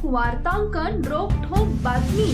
ठोक वार्तांकन रोखठोक बातमी।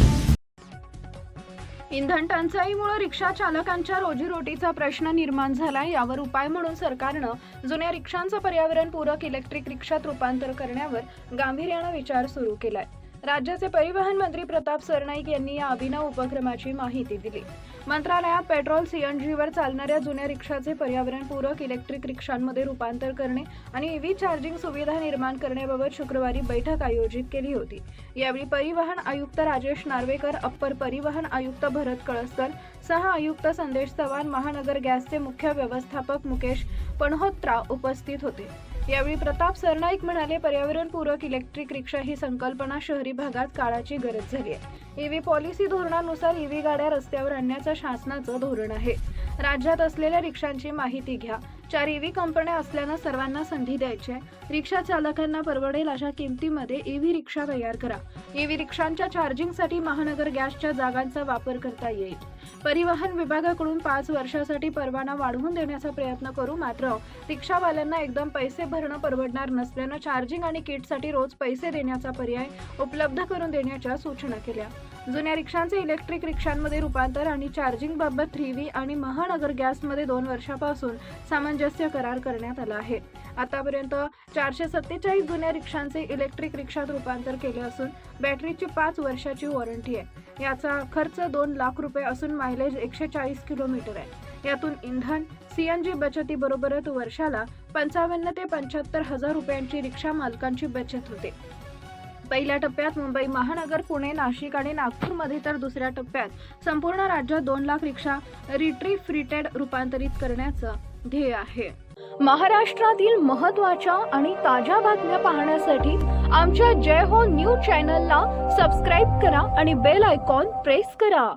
इंधन टंचाईमुळे रिक्षा चालकांच्या रोजीरोटीचा प्रश्न निर्माण झाला। यावर उपाय म्हणून सरकारनं जुन्या रिक्षांचं पर्यावरणपूरक इलेक्ट्रिक रिक्षात रूपांतर करण्यावर गांभीर्यानं विचार सुरू केलाय। राज्याचे परिवहन मंत्री प्रताप सरनाईक यांनी या अभिनव उपक्रमाची माहिती दिली। मंत्रालयात पेट्रोल सीएनजीवर चालणाऱ्या जुन्या रिक्षाचे पर्यावरणपूरक इलेक्ट्रिक रिक्षांमध्ये रूपांतर करणे आणि ईव्ही चार्जिंग सुविधा निर्माण करण्याबाबत शुक्रवारी बैठक आयोजित केली होती। यावेळी परिवहन आयुक्त राजेश नार्वेकर, अप्पर परिवहन आयुक्त भरत कळसकर, सह आयुक्त संदेश चव्हाण, महानगर गॅसचे मुख्य व्यवस्थापक मुकेश पणहोत्रा उपस्थित होते। यावेळी प्रताप सरनाईक म्हणाले, पर्यावरणपूरक इलेक्ट्रिक रिक्षा ही संकल्पना शहरी भागात काळाची गरज झाली आहे। ईव्ही पॉलिसी धोरणानुसार ईव्ही गाड्या रस्त्यावर आणण्याचं शासनाचं धोरण आहे। राज्यात असलेल्या रिक्षांची माहिती घ्या। 4 ईव्ही कंपन्या असल्यानं सर्वांना संधी द्यायची आहे। रिक्षा चालकांना परवडेल अशा किमतीमध्ये ईव्ही रिक्षा तयार करा। ईव्ही रिक्षांच्या चार्जिंगसाठी महानगर गॅसच्या जागांचा वापर करता येईल। परिवहन विभागाकडून 5 वर्षासाठी परवाना वाढवून देण्याचा प्रयत्न करू, मात्र रिक्षावाल्यांना एकदम पैसे भरणं परवडणार नसल्यानं चार्जिंग आणि किटसाठी रोज पैसे देण्याचा पर्याय उपलब्ध करून देण्याच्या सूचना केल्या। जुन्या रिक्षांचे इलेक्ट्रिक रिक्षांमध्ये रूपांतर आणि चार्जिंग बाबत 3V आणि महानगर गॅसमध्ये 2 वर्षापासून सामंजस्य करार करण्यात आला आहे। आतापर्यंत 447 जुन्या रिक्षांचे इलेक्ट्रिक रिक्षात रूपांतर केले असून बॅटरीची 5 वर्षाची वॉरंटी आहे। याचा खर्च 2 लाख रुपये असून मायलेज 140 किलोमीटर आहे। यातून इंधन सीएनजी बचतीबरोबरच वर्षाला 55 ते 75 हजार रुपयांची रिक्षा मालकांची बचत होते। पहिल्या टप्प्यात मुंबई महानगर, पुणे, नाशिक आणि नागपूरमध्ये तर दुसऱ्या टप्प्यात संपूर्ण राज्यात 2 लाख रिक्षा रिट्रीफ्रिटेड रूपांतरित करण्याचं ध्येय आहे। महाराष्ट्रातील महत्त्वाच्या आणि ताज्या बातम्या पाहण्यासाठी आमच्या जय हो न्यूज चॅनलला सबस्क्राईब करा आणि बेल आयकॉन प्रेस करा।